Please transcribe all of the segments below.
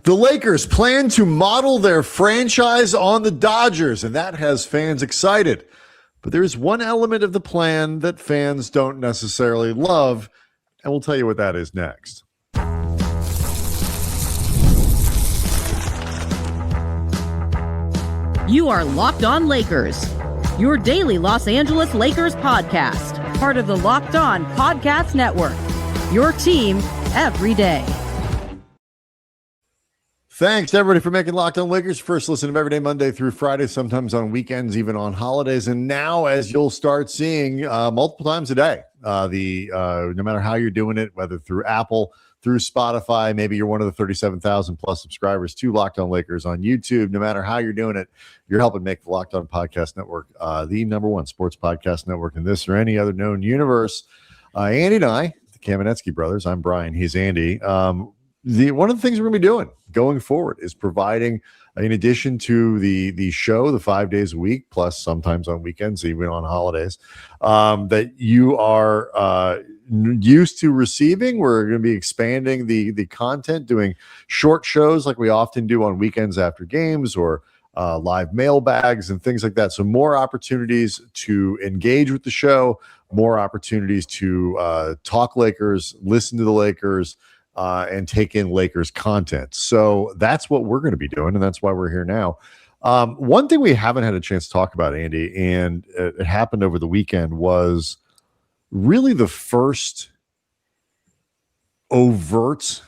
The Lakers plan to model their franchise on the Dodgers, and that has fans excited. But there's one element of the plan that fans don't necessarily love, and we'll tell you what that is next. You are Locked On Lakers, your daily Los Angeles Lakers podcast, part of the Locked On Podcast Network, your team every day. Thanks, everybody, for making Locked On Lakers first listen of every day, Monday through Friday, sometimes on weekends, even on holidays. And now, as you'll start seeing multiple times a day, no matter how you're doing it, whether through Apple, through Spotify, maybe you're one of the 37,000 plus subscribers to Locked On Lakers on YouTube. No matter how you're doing it, you're helping make the Locked On Podcast Network the number one sports podcast network in this or any other known universe. Andy and I, the Kamenetsky brothers, I'm Brian, he's Andy. One of the things we're going to be doing going forward is providing, in addition to the show, the 5 days a week, plus sometimes on weekends, even on holidays, that you are used to receiving. We're going to be expanding the content, doing short shows like we often do on weekends after games, or live mailbags and things like that. So more opportunities to engage with the show, more opportunities to talk Lakers, listen to the Lakers, and take in Lakers content. So that's what we're going to be doing, and that's why we're here now. One thing we haven't had a chance to talk about, Andy, and it happened over the weekend, was really the first overt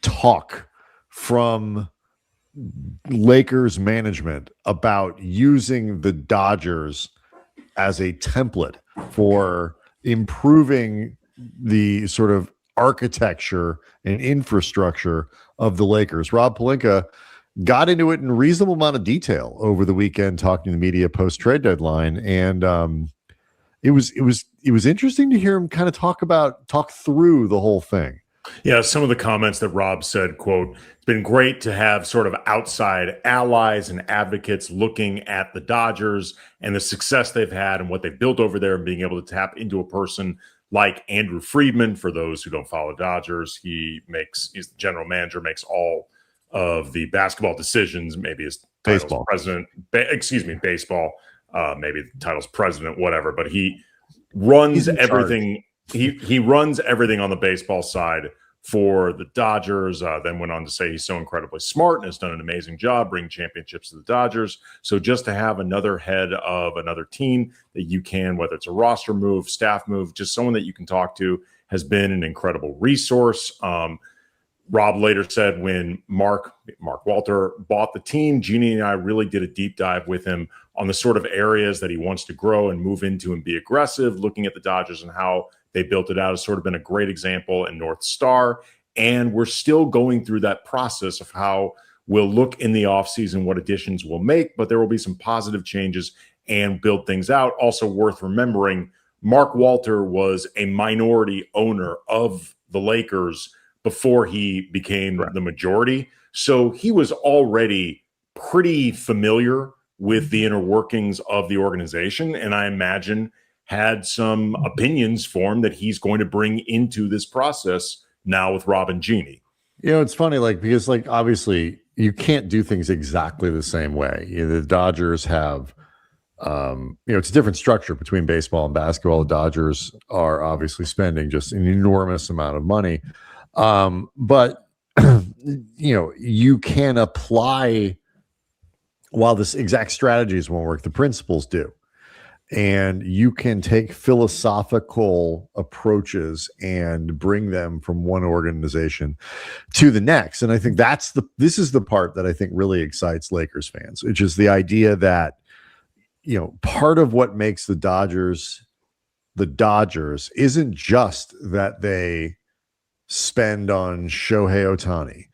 talk from Lakers management about using the Dodgers as a template for improving the sort of architecture and infrastructure of the Lakers. Rob Pelinka got into it in a reasonable amount of detail over the weekend, talking to the media post trade deadline, and it was interesting to hear him kind of talk through the whole thing. Yeah, some of the comments that Rob said, quote, "It's been great to have sort of outside allies and advocates looking at the Dodgers and the success they've had and what they've built over there, and being able to tap into a person like Andrew Friedman." For those who don't follow Dodgers, he's the general manager, makes all of the basketball decisions, maybe his title's president, baseball, maybe the title's president, whatever, but he runs everything. He runs everything on the baseball side for the Dodgers. Then went on to say he's so incredibly smart and has done an amazing job bringing championships to the Dodgers. So just to have another head of another team that you can, whether it's a roster move, staff move, just someone that you can talk to, has been an incredible resource. Rob later said when Mark Walter bought the team, Jeanie and I really did a deep dive with him on the sort of areas that he wants to grow and move into and be aggressive, looking at the Dodgers and how they built it out. Has sort of been a great example in North Star. And we're still going through that process of how we'll look in the offseason, what additions we'll make, but there will be some positive changes and build things out. Also worth remembering, Mark Walter was a minority owner of the Lakers before he became the majority. So he was already pretty familiar with the inner workings of the organization, and I imagine had some opinions formed that he's going to bring into this process now with Rob and Jeanie. You know, it's funny, because obviously you can't do things exactly the same way. The Dodgers have, it's a different structure between baseball and basketball. The Dodgers are obviously spending just an enormous amount of money. But, you can apply, while this exact strategies won't work, the principles do. And you can take philosophical approaches and bring them from one organization to the next. And I think this is the part that I think really excites Lakers fans, which is the idea that, part of what makes the Dodgers isn't just that they spend on Shohei Ohtani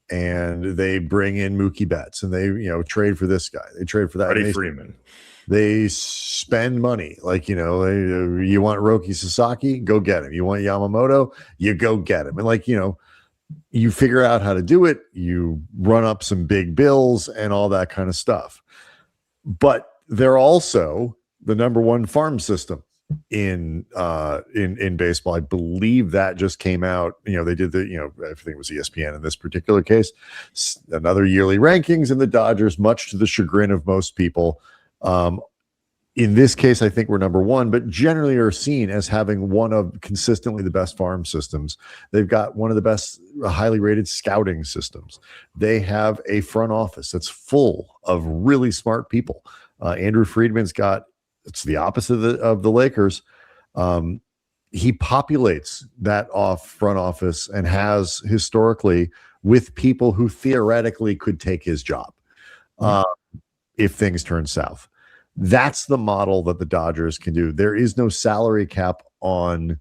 and they bring in Mookie Betts and they, trade for this guy, they trade for that. Freddie Freeman. They spend money. You want Roki Sasaki? Go get him. You want Yamamoto? You go get him. And you figure out how to do it. You run up some big bills and all that kind of stuff. But they're also the number one farm system in baseball. I believe that just came out. They did I think it was ESPN in this particular case, another yearly rankings, and the Dodgers, much to the chagrin of most people, in this case, I think we're number one, but generally are seen as having one of consistently the best farm systems. They've got one of the best highly rated scouting systems. They have a front office that's full of really smart people. Andrew Friedman's it's the opposite of the Lakers. He populates that front office and has historically with people who theoretically could take his job if things turn south. That's the model that the Dodgers can do. There is no salary cap on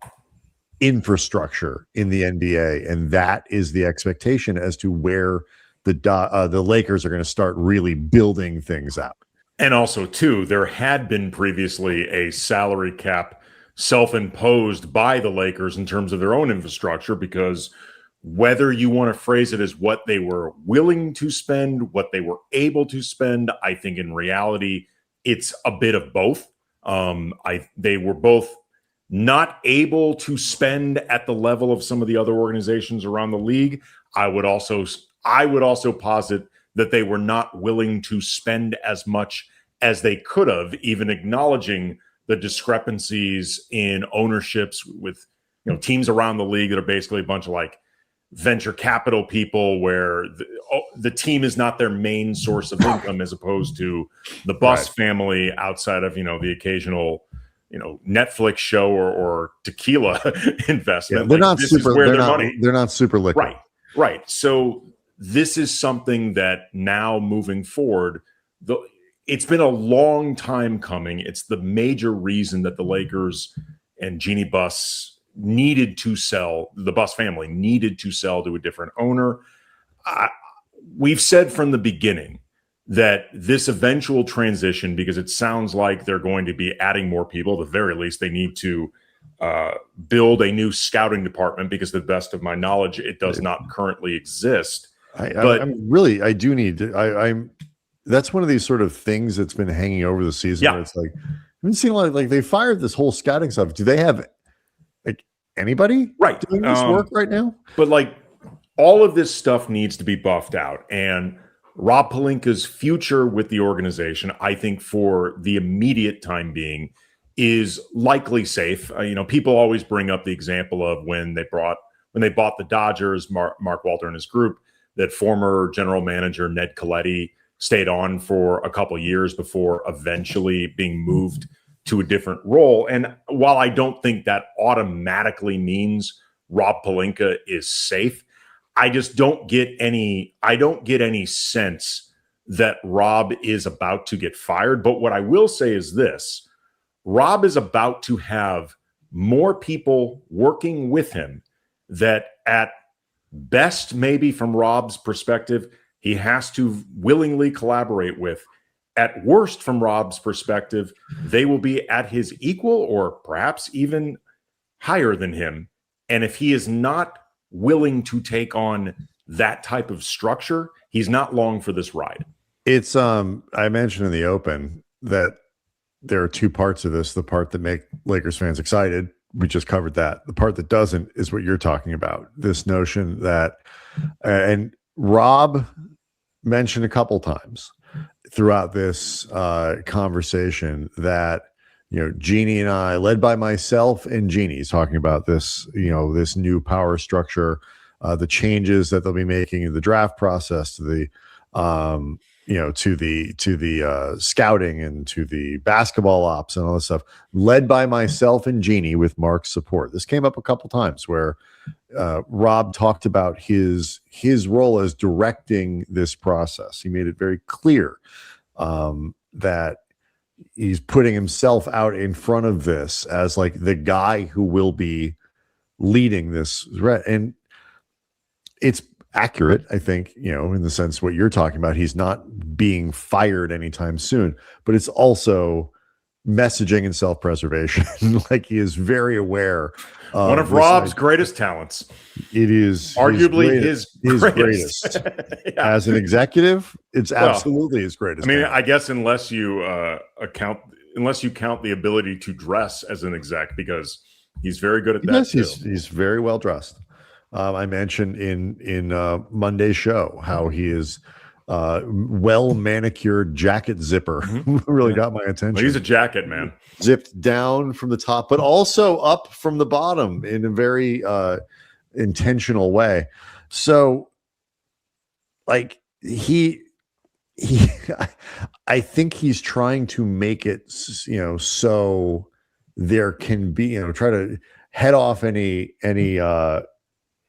infrastructure in the NBA, and that is the expectation as to where the Lakers are going to start really building things out. And also, too, there had been previously a salary cap self-imposed by the Lakers in terms of their own infrastructure, because whether you want to phrase it as what they were willing to spend, what they were able to spend, I think in reality, it's a bit of both. They were both not able to spend at the level of some of the other organizations around the league. I would also posit that they were not willing to spend as much as they could have, even acknowledging the discrepancies in ownerships with teams around the league that are basically a bunch of like venture capital people where the team is not their main source of income, as opposed to the Buss family outside of the occasional Netflix show or tequila investment. Yeah, they're not super. They're not super liquid. Right. So this is something that now moving forward, it's been a long time coming. It's the major reason that the Lakers and Jeanie Buss needed to sell. The Buss family needed to sell to a different owner. We've said from the beginning that this eventual transition, because it sounds like they're going to be adding more people, at the very least, they need to build a new scouting department, because to the best of my knowledge, it does not currently exist. I do need to. That's one of these sort of things that's been hanging over the season. Yeah. Where it's like, I've been seeing a lot of, like, they fired this whole scouting stuff. Do they have anybody doing this work right now? But like, all of this stuff needs to be buffed out, and Rob Pelinka's future with the organization, I think for the immediate time being, is likely safe. People always bring up the example of when they bought the Dodgers, Mark Walter and his group, that former general manager Ned Colletti stayed on for a couple years before eventually being moved to a different role. And while I don't think that automatically means Rob Pelinka is safe, I just don't get any sense that Rob is about to get fired. But what I will say is this: Rob is about to have more people working with him that at best, maybe from Rob's perspective, he has to willingly collaborate with. At worst, from Rob's perspective, they will be at his equal or perhaps even higher than him. And if he is not willing to take on that type of structure, he's not long for this ride. It's I mentioned in the open that there are two parts of this. The part that make Lakers fans excited, we just covered that. The part that doesn't is what you're talking about. This notion that, and Rob mentioned a couple times throughout this conversation that, Jeanie and I, led by myself and Jeanie's talking about this, this new power structure, the changes that they'll be making in the draft process, to the, to the scouting and to the basketball ops and all this stuff, led by myself and Jeanie with Mark's support. This came up a couple times where Rob talked about his role as directing this process. He made it very clear that he's putting himself out in front of this as like the guy who will be leading this. And it's accurate, I think, in the sense what you're talking about. He's not being fired anytime soon, but it's also messaging and self-preservation. Like, he is very aware of one of Rob's greatest talents. It is arguably his greatest. Yeah. As an executive, it's absolutely his greatest. I mean, talent. I guess unless you account unless you count the ability to dress as an exec, because he's very good at that. Yes, he's very well dressed. I mentioned in Monday's show how he is well manicured jacket zipper. Really got my attention. Well, he's a jacket man, zipped down from the top, but also up from the bottom in a very intentional way. So, like I think he's trying to make it, so there can be, try to head off any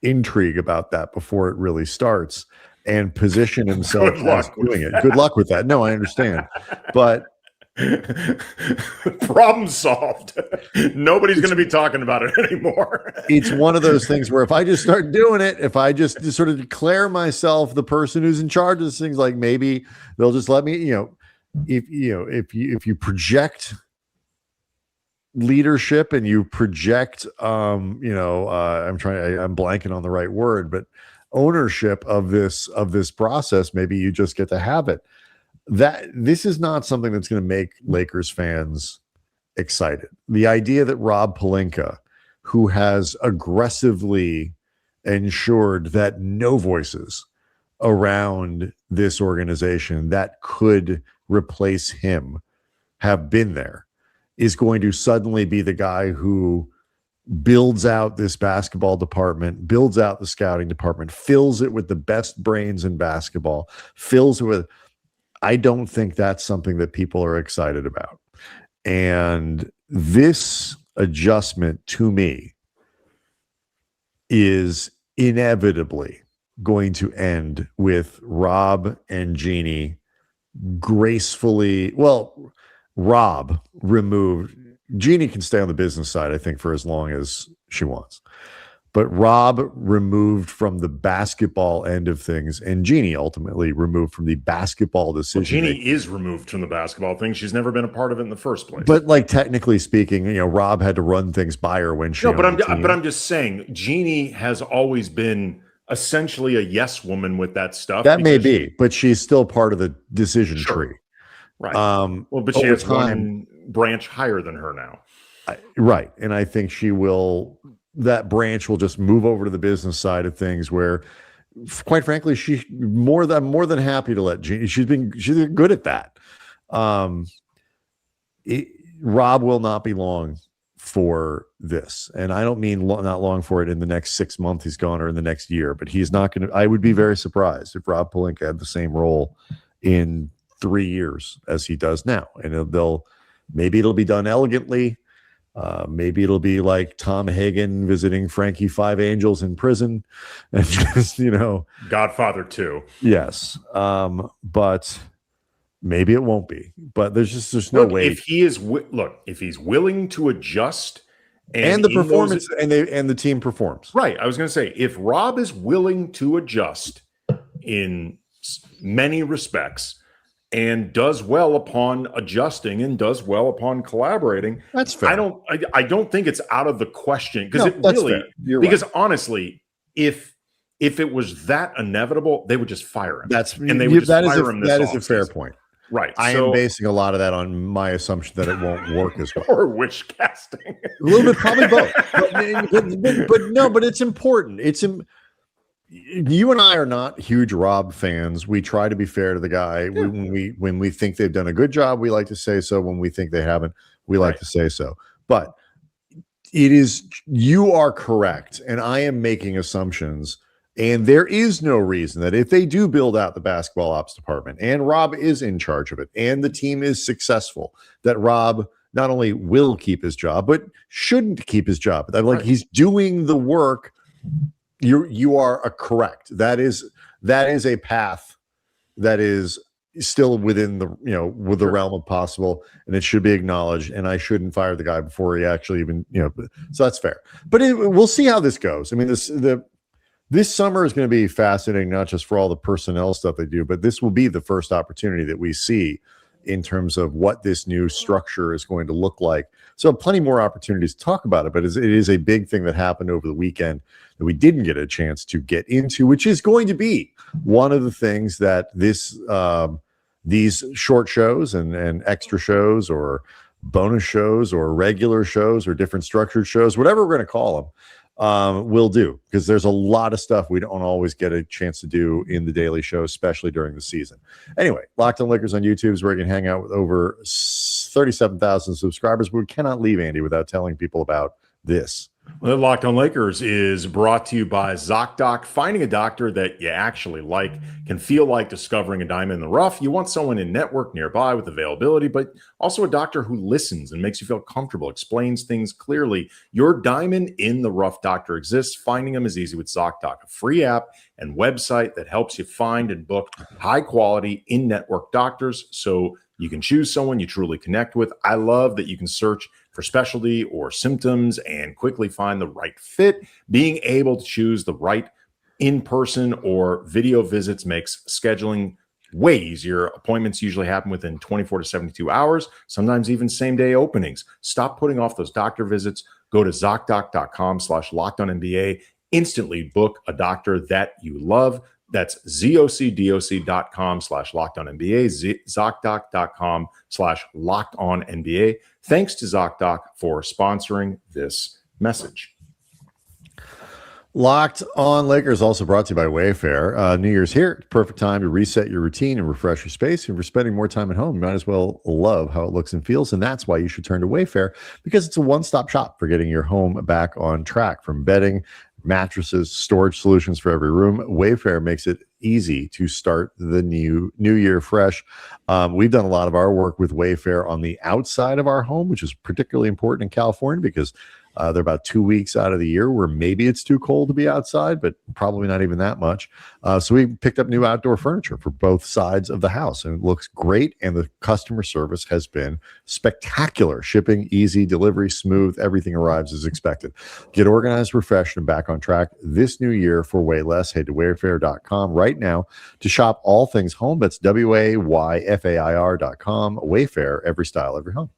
intrigue about that before it really starts and position himself as doing it. Good luck with that. No, I understand, but problem solved. Nobody's going to be talking about it anymore. It's one of those things where if I just start doing it, if I just sort of declare myself the person who's in charge of this things, like maybe they'll just let me, if you project leadership and you project I'm blanking on the right word, but ownership of this process, maybe you just get to have it. That this is not something that's going to make Lakers fans excited. The idea that Rob Pelinka, who has aggressively ensured that no voices around this organization that could replace him have been there, is going to suddenly be the guy who builds out this basketball department, builds out the scouting department, fills it with the best brains in basketball, fills it with. I don't think that's something that people are excited about. And this adjustment, to me, is inevitably going to end with Rob and Jeanie gracefully. Well, Rob removed. Jeanie can stay on the business side, I think, for as long as she wants. But Rob removed from the basketball end of things, and Jeanie ultimately removed from the basketball decision. Well, Jeanie is removed from the basketball thing. She's never been a part of it in the first place. But like technically speaking, Rob had to run things by her when she. No, but I'm just saying, Jeanie has always been essentially a yes woman with that stuff. That may be, but she's still part of the decision tree. Right. Well, but she has one branch higher than her now. Right, and I think she will. That branch will just move over to the business side of things, where, quite frankly, she's more than happy to let Jeanie. She's been good at that. Rob will not be long for this, and I don't mean not long for it in the next 6 months he's gone, or in the next year, but he's not going to. I would be very surprised if Rob Pelinka had the same role in 3 years as he does now, and maybe it'll be done elegantly. Maybe it'll be like Tom Hagen visiting Frankie Five Angels in prison, and just Godfather 2. Yes, but maybe it won't be. But there's no way. If he is if he's willing to adjust, and the performance and the team performs right. I was going to say, if Rob is willing to adjust in many respects, and does well upon adjusting and does well upon collaborating, that's fair. I don't think it's out of the question, because honestly, if it was that inevitable, they would just fire him. That is a fair point. Right. I am basing a lot of that on my assumption that it won't work as well. Or witch casting. A little bit, probably both. But it's important. You and I are not huge Rob fans. We try to be fair to the guy. Yeah. When we think they've done a good job, we like to say so. When we think they haven't, we like to say so. But you are correct, and I am making assumptions. And there is no reason that if they do build out the basketball ops department, and Rob is in charge of it, and the team is successful, that Rob not only will keep his job, but shouldn't keep his job. He's doing the work. You are correct. That is a path that is still within the realm of possible, and it should be acknowledged. And I shouldn't fire the guy before he actually even So that's fair. But we'll see how this goes. I mean, this summer is going to be fascinating, not just for all the personnel stuff they do, but this will be the first opportunity that we see in terms of what this new structure is going to look like. So plenty more opportunities to talk about it, but it is a big thing that happened over the weekend that we didn't get a chance to get into, which is going to be one of the things that these short shows and extra shows or bonus shows or regular shows or different structured shows, whatever we're going to call them, we'll do, because there's a lot of stuff we don't always get a chance to do in the daily show, especially during the season. Anyway, Locked On Lakers on YouTube is where you can hang out with over 37,000 subscribers. But we cannot leave, Andy, without telling people about this. Well, Locked On Lakers is brought to you by ZocDoc. Finding a doctor that you actually like can feel like discovering a diamond in the rough. You want someone in network nearby with availability, but also a doctor who listens and makes you feel comfortable, explains things clearly. Your diamond in the rough doctor exists. Finding them is easy with ZocDoc, a free app and website that helps you find and book high-quality in-network doctors so you can choose someone you truly connect with. I love that you can search for specialty or symptoms and quickly find the right fit. Being able to choose the right in-person or video visits makes scheduling way easier. Appointments usually happen within 24 to 72 hours, sometimes even same-day openings. Stop putting off those doctor visits. Go to ZocDoc.com/LockedOnNBA. Instantly book a doctor that you love. That's ZocDoc.com/LockedOnNBA, ZocDoc.com/LockedOnNBA. Thanks to ZocDoc for sponsoring this message. Locked On Lakers also brought to you by Wayfair. New Year's here. Perfect time to reset your routine and refresh your space. If you're spending more time at home, you might as well love how it looks and feels. And that's why you should turn to Wayfair, because it's a one-stop shop for getting your home back on track. From bedding, mattresses, storage solutions for every room, Wayfair makes it easy to start the new year fresh. We've done a lot of our work with Wayfair on the outside of our home, which is particularly important in California because they're about 2 weeks out of the year where maybe it's too cold to be outside, but probably not even that much. So we picked up new outdoor furniture for both sides of the house, and it looks great. And the customer service has been spectacular. Shipping easy, delivery smooth, everything arrives as expected. Get organized, refreshed, and back on track this new year for way less. Head to wayfair.com right now to shop all things home. That's WAYFAIR.com. Wayfair, every style, every home.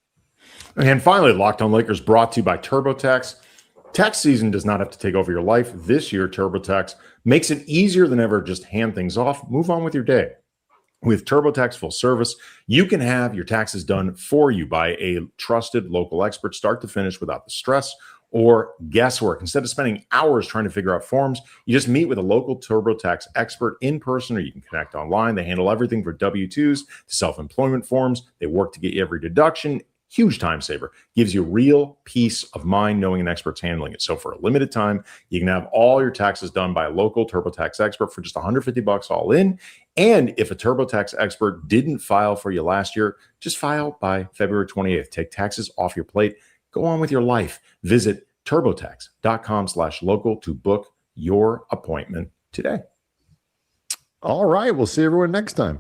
And finally, Locked On Lakers brought to you by TurboTax. Tax season does not have to take over your life. This year, TurboTax makes it easier than ever. Just hand things off, move on with your day. With TurboTax Full Service, you can have your taxes done for you by a trusted local expert, start to finish, without the stress or guesswork. Instead of spending hours trying to figure out forms, you just meet with a local TurboTax expert in person, or you can connect online. They handle everything from W-2s to self-employment forms. They work to get you every deduction. Huge time saver. Gives you real peace of mind knowing an expert's handling it. So for a limited time, you can have all your taxes done by a local TurboTax expert for just $150 all in. And if a TurboTax expert didn't file for you last year, just file by February 28th. Take taxes off your plate. Go on with your life. Visit TurboTax.com/local to book your appointment today. All right. We'll see everyone next time.